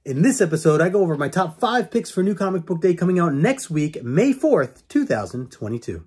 In this episode, I go over my top 5 picks for New Comic Book Day coming out next week, May 4th, 2022.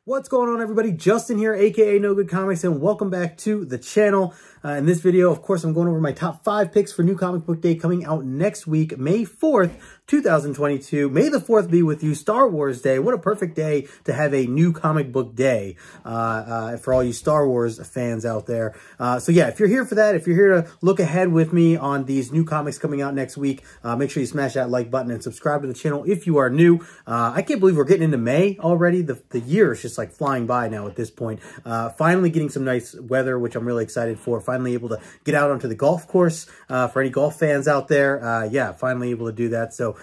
What's going on, everybody? Justin here, aka No Good Comics, and welcome back to the channel. In this video, of course, I'm going over my top 5 picks for New Comic Book Day coming out next week, May 4th, 2022. May the 4th be with you. Star Wars Day. What a perfect day to have a new comic book day for all you Star Wars fans out there. So yeah, if you're here for that, if you're here to look ahead with me on these new comics coming out next week, make sure you smash that like button and subscribe to the channel if you are new. I can't believe we're getting into May already. The year is just like flying by now at this point. Finally getting some nice weather, which I'm really excited for. Finally able to get out onto the golf course for any golf fans out there. Yeah, finally able to do that. So,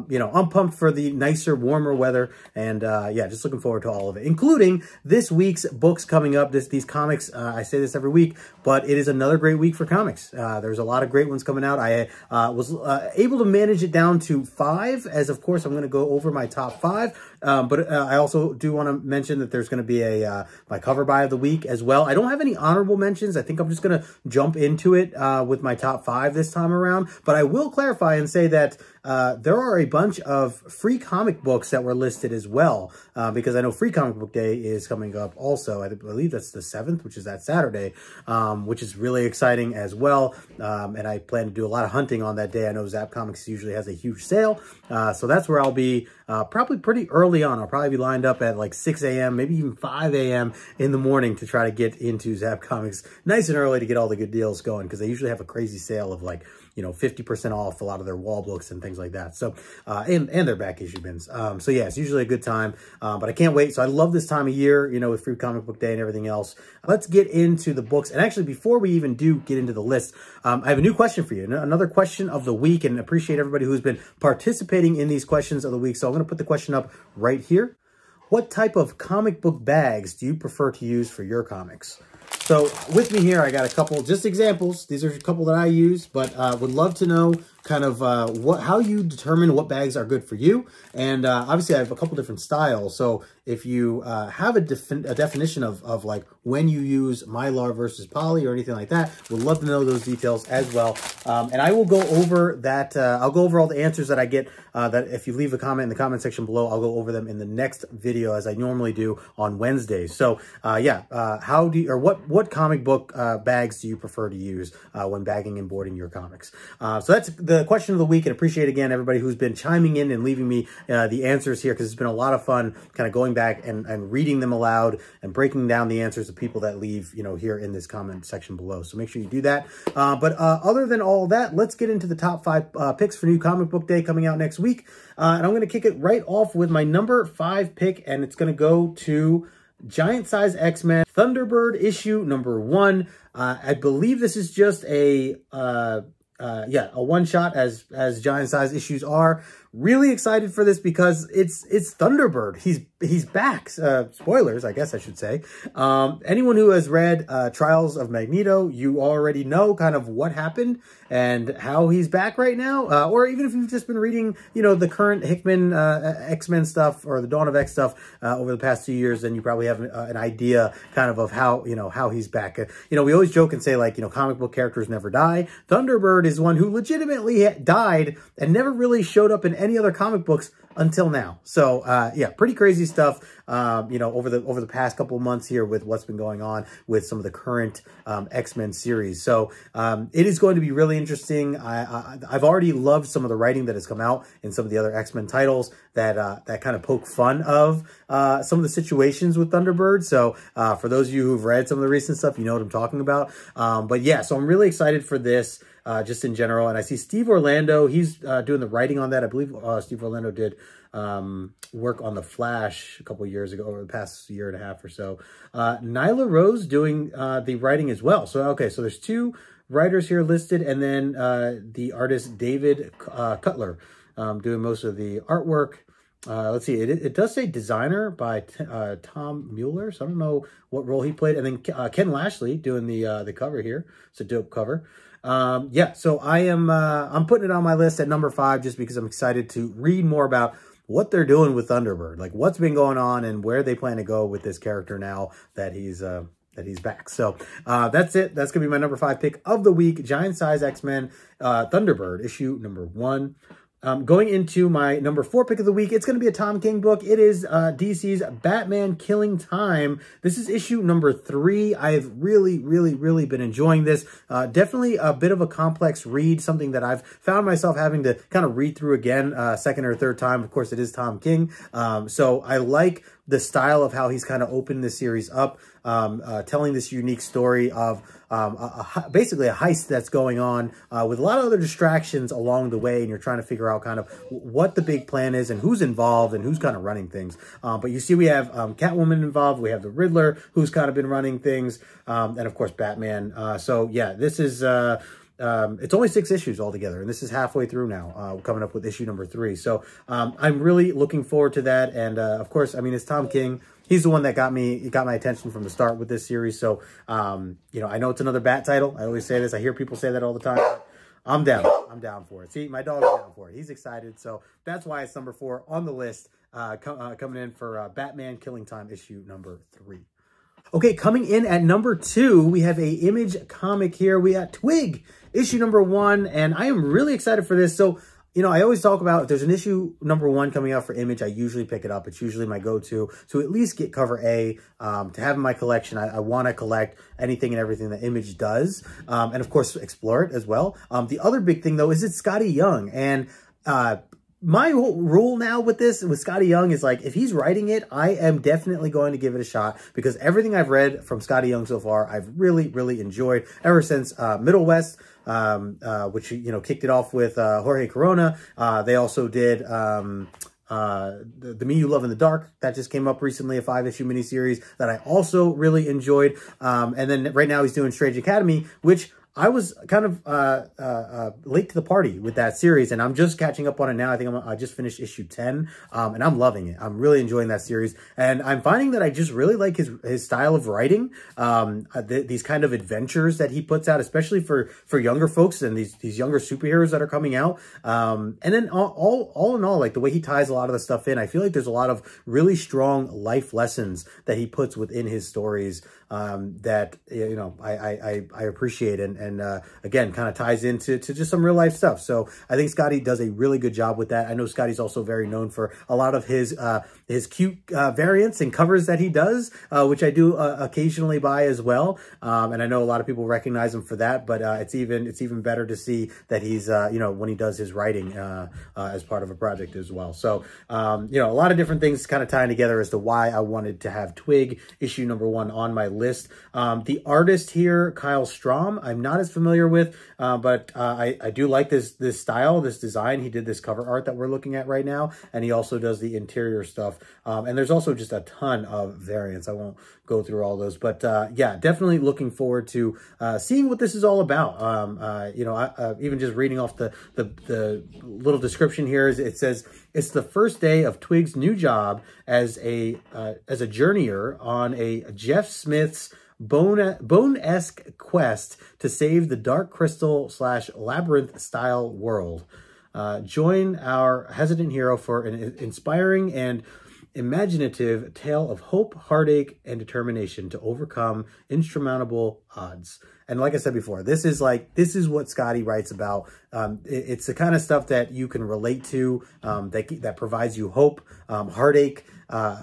you know, I'm pumped for the nicer, warmer weather. And yeah, just looking forward to all of it, including this week's books coming up. These comics, I say this every week, but it is another great week for comics. There's a lot of great ones coming out. I was able to manage it down to 5, as of course I'm going to go over my top 5. But I also do want to mention that there's going to be a my cover buy of the week as well. I don't have any honorable mentions. I think I'm just going to jump into it with my top 5 this time around. But I will clarify and say that there are a bunch of free comic books that were listed as well, because I know Free Comic Book Day is coming up also. I believe that's the 7th, which is that Saturday, which is really exciting as well. And I plan to do a lot of hunting on that day. I know Zap Comics usually has a huge sale, so that's where I'll be probably pretty early on. I'll probably be lined up at like 6 a.m., maybe even 5 a.m. in the morning to try to get into Zap Comics nice and early to get all the good deals going, because they usually have a crazy sale of like, you know, 50% off a lot of their wall books and things like that. So, and their back issue bins. So yeah, it's usually a good time, but I can't wait. So I love this time of year, you know, with Free Comic Book Day and everything else. Let's get into the books. And actually, before we even do get into the list, I have a new question for you, another question of the week, and appreciate everybody who's been participating in these questions of the week. So I'm going to put the question up right here. What type of comic book bags do you prefer to use for your comics? So with me here, I got a couple just examples. These are a couple that I use, but would love to know kind of how you determine what bags are good for you. And obviously I have a couple different styles. So if you have a definition of like when you use Mylar versus poly or anything like that, would love to know those details as well. And I will go over that. I'll go over all the answers that I get, that if you leave a comment in the comment section below, I'll go over them in the next video as I normally do on Wednesdays. So yeah, what comic book bags do you prefer to use when bagging and boarding your comics? So that's the question of the week, and appreciate again everybody who's been chiming in and leaving me the answers here, because it's been a lot of fun kind of going back and reading them aloud and breaking down the answers of people that leave, you know, here in this comment section below. So make sure you do that. But other than all that, let's get into the top 5 picks for New Comic Book Day coming out next week. And I'm going to kick it right off with my number 5 pick, and it's going to go to Giant Size X-Men Thunderbird issue number 1. I believe this is just a one-shot, as giant size issues are. Really excited for this because it's Thunderbird. He's back. Spoilers, I guess I should say. Anyone who has read Trials of Magneto, you already know kind of what happened and how he's back right now. Or even if you've just been reading, you know, the current Hickman X-Men stuff or the Dawn of X stuff over the past 2 years, then you probably have an idea kind of how, you know, how he's back. You know, we always joke and say, like, you know, comic book characters never die. Thunderbird is one who legitimately died and never really showed up in any other comic books until now. So yeah, pretty crazy stuff, you know, over the past couple of months here with what's been going on with some of the current X-Men series. So it is going to be really interesting. I've already loved some of the writing that has come out in some of the other X-Men titles that kind of poke fun of some of the situations with Thunderbird. So for those of you who've read some of the recent stuff, you know what I'm talking about. But yeah, so I'm really excited for this. Just in general. And I see Steve Orlando, he's doing the writing on that. I believe Steve Orlando did work on The Flash a couple of years ago, over the past year and a half or so. Nyla Rose doing the writing as well. So, okay, so there's 2 writers here listed, and then the artist David Cutler doing most of the artwork. Let's see, it does say designer by Tom Mueller, so I don't know what role he played. And then Ken Lashley doing the cover here. It's a dope cover. Yeah, so I'm putting it on my list at number 5 just because I'm excited to read more about what they're doing with Thunderbird, like what's been going on and where they plan to go with this character now that he's back. So that's it. That's gonna be my number 5 pick of the week. Giant Size X-Men Thunderbird issue number 1. Going into my number 4 pick of the week, it's going to be a Tom King book. It is DC's Batman Killing Time. This is issue number 3. I've really been enjoying this. Definitely a bit of a complex read, something that I've found myself having to kind of read through again, second or third time. Of course, it is Tom King. So I like the style of how he's kind of opened this series up, telling this unique story of basically a heist that's going on with a lot of other distractions along the way, and you're trying to figure out kind of what the big plan is and who's involved and who's kind of running things. But you see we have Catwoman involved, we have the Riddler who's kind of been running things, and of course Batman. So yeah, this is it's only 6 issues altogether, and this is halfway through now, coming up with issue number 3. So I'm really looking forward to that. And of course, I mean, it's Tom King. He's the one that got my attention from the start with this series. So, you know, I know it's another Bat title. I always say this. I hear people say that all the time. I'm down. I'm down for it. See, my dog's down for it. He's excited. So that's why it's number 4 on the list, coming in for Batman Killing Time issue number 3. Okay, coming in at number 2, we have a Image comic here. We got Twig, issue number 1, and I am really excited for this. So, you know, I always talk about if there's an issue number 1 coming out for Image, I usually pick it up. It's usually my go-to to at least get cover A, to have in my collection. I want to collect anything and everything that Image does, and of course, explore it as well. The other big thing, though, is it's Scotty Young, and my whole rule now with this, with Scotty Young, is like, if he's writing it, I am definitely going to give it a shot, because everything I've read from Scotty Young so far, I've really enjoyed ever since Middle West, which, you know, kicked it off with Jorge Corona. They also did the Me You Love in the Dark. That just came up recently, a 5-issue miniseries that I also really enjoyed. And then right now he's doing Strange Academy, which I was kind of late to the party with that series, and I'm just catching up on it now. I think I just finished issue 10, and I'm loving it. I'm really enjoying that series, and I'm finding that I just really like his style of writing, these kind of adventures that he puts out, especially for younger folks and these younger superheroes that are coming out. And then all in all, like the way he ties a lot of the stuff in, I feel like there's a lot of really strong life lessons that he puts within his stories, that, you know, I appreciate, and again, kind of ties into just some real life stuff. So I think Scotty does a really good job with that. I know Scotty's also very known for a lot of his cute variants and covers that he does, which I do occasionally buy as well. And I know a lot of people recognize him for that, but it's even better to see that he's you know, when he does his writing as part of a project as well. So you know, a lot of different things kind of tying together as to why I wanted to have Twig issue number 1 on my list. The artist here, Kyle Strom, I'm not as familiar with, but I do like this style, this design. He did this cover art that we're looking at right now, and he also does the interior stuff. And there's also just a ton of variants. I won't go through all those, but yeah, definitely looking forward to seeing what this is all about. You know, even just reading off the little description here, it says it's the first day of Twig's new job as a journeyer on a Jeff Smith's Bone-esque quest to save the Dark Crystal / Labyrinth style world. Join our hesitant hero for an inspiring and imaginative tale of hope, heartache, and determination to overcome insurmountable odds. And like I said before, this is what Scotty writes about. It's the kind of stuff that you can relate to, that provides you hope, heartache,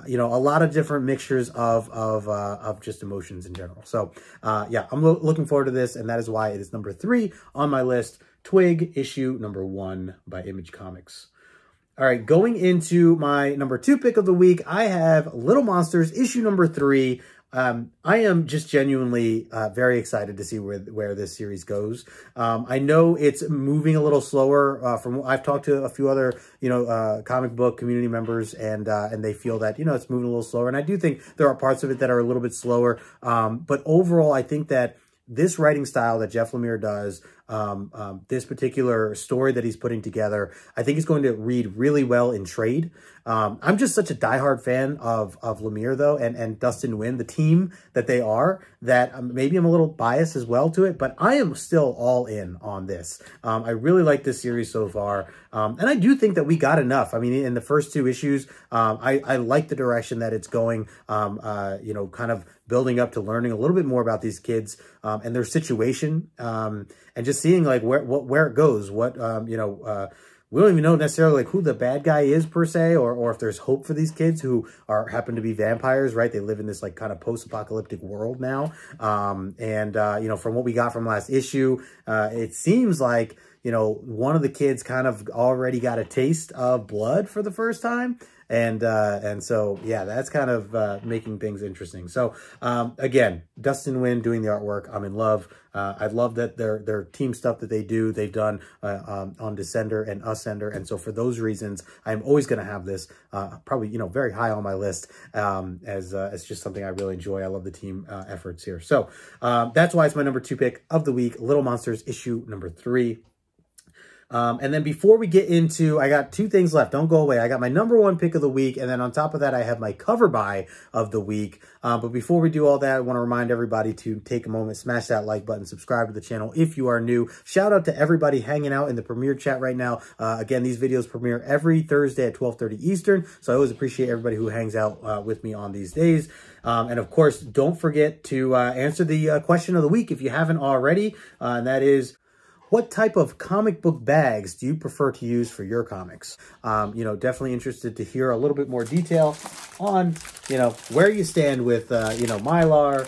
you know, a lot of different mixtures of just emotions in general. So yeah, I'm looking forward to this, and that is why it is number 3 on my list. Twig issue number 1 by Image Comics. All right, going into my number 2 pick of the week, I have Little Monsters issue number 3. I am just genuinely very excited to see where this series goes. I know it's moving a little slower. From I've talked to a few other, you know, comic book community members, and they feel that, you know, it's moving a little slower. And I do think there are parts of it that are a little bit slower. But overall, I think that this writing style that Jeff Lemire does, this particular story that he's putting together, I think it's going to read really well in trade. I'm just such a diehard fan of Lemire, though, and Dustin Nguyen, the team that they are, that maybe I'm a little biased as well to it, but I am still all in on this. I really like this series so far, and I do think that we got enough. I mean, in the first 2 issues, I like the direction that it's going, you know, kind of building up to learning a little bit more about these kids and their situation, and just seeing like where it goes, what, you know, we don't even know necessarily like who the bad guy is per se, or if there's hope for these kids who happen to be vampires, right? They live in this like kind of post-apocalyptic world now. You know, from what we got from last issue, it seems like, you know, one of the kids kind of already got a taste of blood for the first time. And so, yeah, that's kind of making things interesting. So, again, Dustin Nguyen doing the artwork. I'm in love. I love that their team stuff that they do, they've done on Descender and Ascender. And so for those reasons, I'm always going to have this probably, you know, very high on my list as it's just something I really enjoy. I love the team efforts here. So that's why it's my number 2 pick of the week, Little Monsters issue number 3. And then before we get into, I got 2 things left. Don't go away. I got my number 1 pick of the week. And then on top of that, I have my cover buy of the week. But before we do all that, I want to remind everybody to take a moment, smash that like button, subscribe to the channel if you are new. Shout out to everybody hanging out in the premiere chat right now. Again, these videos premiere every Thursday at 12:30 Eastern. So I always appreciate everybody who hangs out with me on these days. And of course, don't forget to answer the question of the week if you haven't already. And that is, what type of comic book bags do you prefer to use for your comics? You know, definitely interested to hear a little bit more detail on, you know, where you stand with, you know, Mylar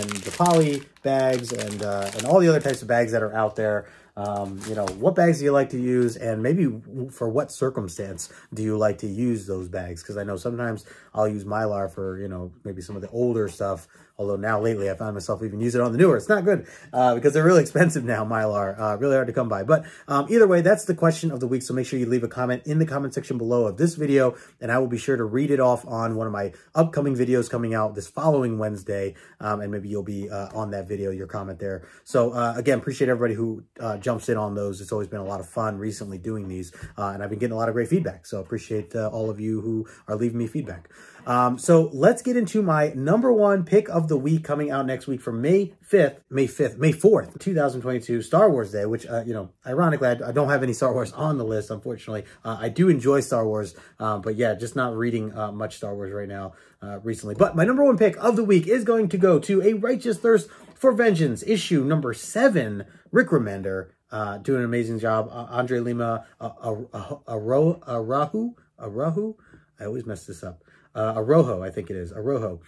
and the poly bags and all the other types of bags that are out there. You know, what bags do you like to use, and maybe for what circumstance do you like to use those bags? Because I know sometimes I'll use Mylar for, you know, maybe some of the older stuff. Although now lately I found myself even using it on the newer. It's not good because they're really expensive now, Mylar. Really hard to come by. But either way, that's the question of the week. So make sure you leave a comment in the comment section below of this video, and I will be sure to read it off on one of my upcoming videos coming out this following Wednesday. And maybe you'll be on that video, your comment there. So again, appreciate everybody who jumps in on those. It's always been a lot of fun recently doing these. And I've been getting a lot of great feedback. So appreciate all of you who are leaving me feedback. So let's get into my number 1 pick of the week coming out next week for May 4th, 2022, Star Wars Day, which, you know, ironically, I don't have any Star Wars on the list, unfortunately. I do enjoy Star Wars, but yeah, just not reading much Star Wars right now recently. But my number 1 pick of the week is going to go to A Righteous Thirst for Vengeance, issue number 7, Rick Remender, doing an amazing job. Andre Lima, Arahu, I always mess this up. Arojo, I think it is. Arojo.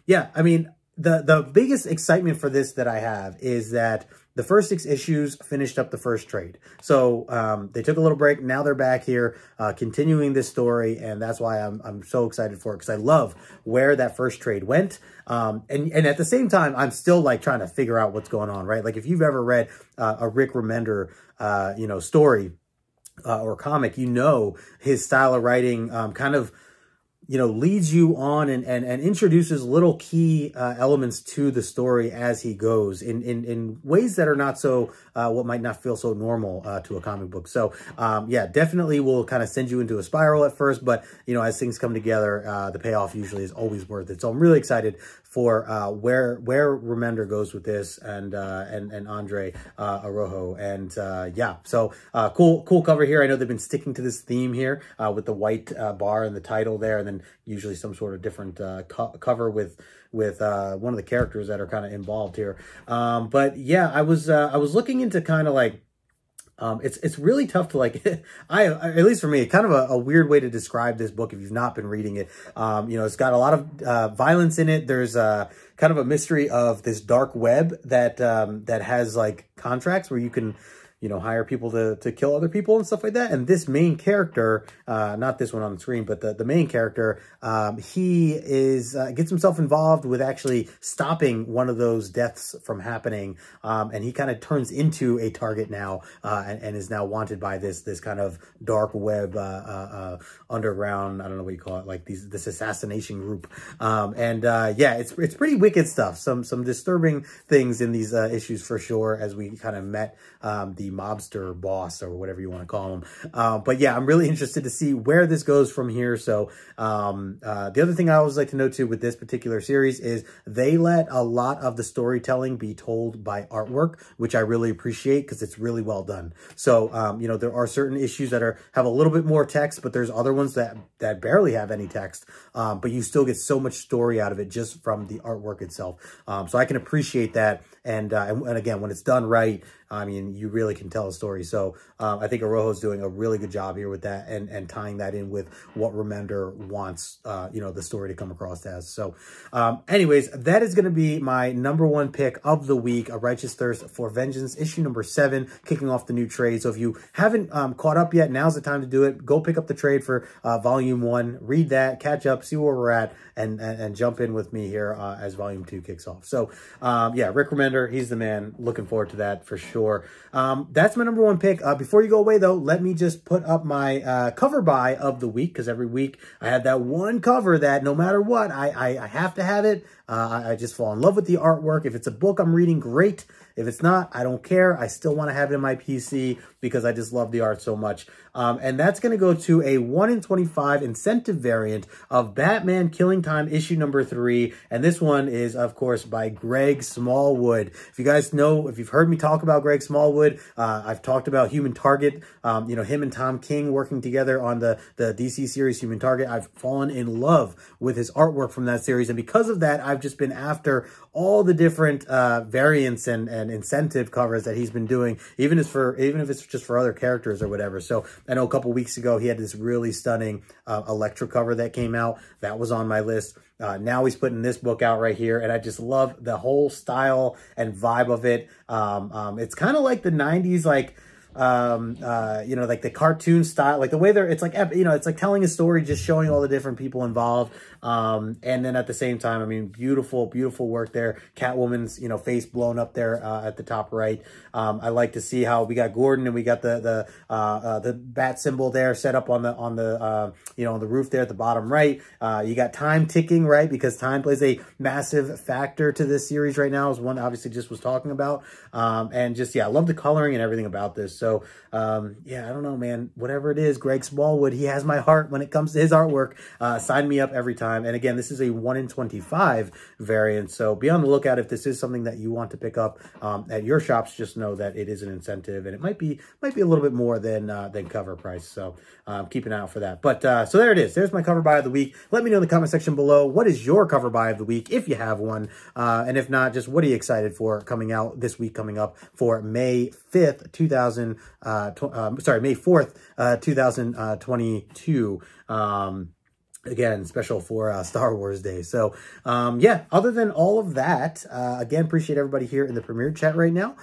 Yeah, I mean, the biggest excitement for this that I have is that the first 6 issues finished up the first trade. So they took a little break. Now they're back here continuing this story. And that's why I'm so excited for it, because I love where that first trade went. And at the same time, I'm still like trying to figure out what's going on, right? Like if you've ever read a Rick Remender, you know, story or comic, you know, his style of writing kind of, you know, leads you on and introduces little key elements to the story as he goes in ways that are not so, what might not feel so normal to a comic book. So, yeah, definitely will kind of send you into a spiral at first, but, you know, as things come together, the payoff usually is always worth it. So I'm really excited for where Remender goes with this and Andre Arojo. And yeah, so cool cover here. I know they've been sticking to this theme here with the white bar and the title there, and then usually some sort of different cover with one of the characters that are kind of involved here. But yeah, I was looking into kind of like, it's really tough to like, at least for me, kind of a weird way to describe this book if you've not been reading it. You know, it's got a lot of violence in it. There's kind of a mystery of this dark web that has like contracts where you can, you know, hire people to kill other people and stuff like that. And this main character, not this one on the screen, but the main character, he gets himself involved with actually stopping one of those deaths from happening. And he kind of turns into a target now, and is now wanted by this kind of dark web, underground, I don't know what you call it, like this assassination group. Yeah, it's pretty wicked stuff. Some disturbing things in these issues for sure, as we kind of met the mobster boss, or whatever you want to call him. But yeah, I'm really interested to see where this goes from here. So the other thing I always like to note too with this particular series is they let a lot of the storytelling be told by artwork, which I really appreciate because it's really well done. So you know, there are certain issues that have a little bit more text, but there's other ones that barely have any text, but you still get so much story out of it just from the artwork itself. So I can appreciate that. And again, when it's done right, I mean, you really can tell a story. So I think Arojo's doing a really good job here with that, and tying that in with what Remender wants, you know, the story to come across as. So anyways, that is going to be my #1 pick of the week, A Righteous Thirst for Vengeance, issue number 7, kicking off the new trade. So if you haven't caught up yet, now's the time to do it. Go pick up the trade for volume 1, read that, catch up, see where we're at, and jump in with me here as volume 2 kicks off. So yeah, Rick Remender, he's the man. Looking forward to that for sure. That's my #1 pick. Before you go away though, let me just put up my cover buy of the week, because every week I have that one cover that no matter what, I have to have it. I just fall in love with the artwork. If it's a book I'm reading, great. If it's not, I don't care. I still want to have it in my PC because I just love the art so much. And that's going to go to a 1 in 25 incentive variant of Batman Killing Time issue number 3. And this one is, of course, by Greg Smallwood. If you guys know, if you've heard me talk about Greg Smallwood, I've talked about Human Target, you know, him and Tom King working together on the DC series Human Target. I've fallen in love with his artwork from that series. And because of that, I've just been after all the different variants and incentive covers that he's been doing, even if it's just for other characters or whatever. So I know a couple weeks ago he had this really stunning Electra cover that came out. That was on my list. Now he's putting this book out right here, and I just love the whole style and vibe of it. It's kind of like the 90s, like you know, like the cartoon style, like the way it's like, you know, it's like telling a story, just showing all the different people involved. And then at the same time, I mean, beautiful, beautiful work there. Catwoman's, you know, face blown up there, at the top right. I like to see how we got Gordon, and we got the bat symbol there set up on the you know, on the roof there at the bottom right. You got time ticking, right? Because time plays a massive factor to this series right now, is one obviously just was talking about. And just, yeah, I love the coloring and everything about this. So, yeah, I don't know, man, whatever it is, Greg Smallwood, he has my heart when it comes to his artwork. Sign me up every time. And again, this is a 1 in 25 variant. So be on the lookout if this is something that you want to pick up, at your shops. Just know that it is an incentive, and it might be a little bit more than cover price. So, keep an eye out for that. But, so there it is. There's my cover buy of the week. Let me know in the comment section below, what is your cover buy of the week, if you have one? And if not, just what are you excited for coming out this week, coming up for May 5th, May 4th, 2022. Again, special for Star Wars Day. So, yeah, other than all of that, again, appreciate everybody here in the Premiere chat right now.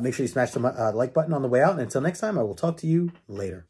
Make sure you smash the like button on the way out. And until next time, I will talk to you later.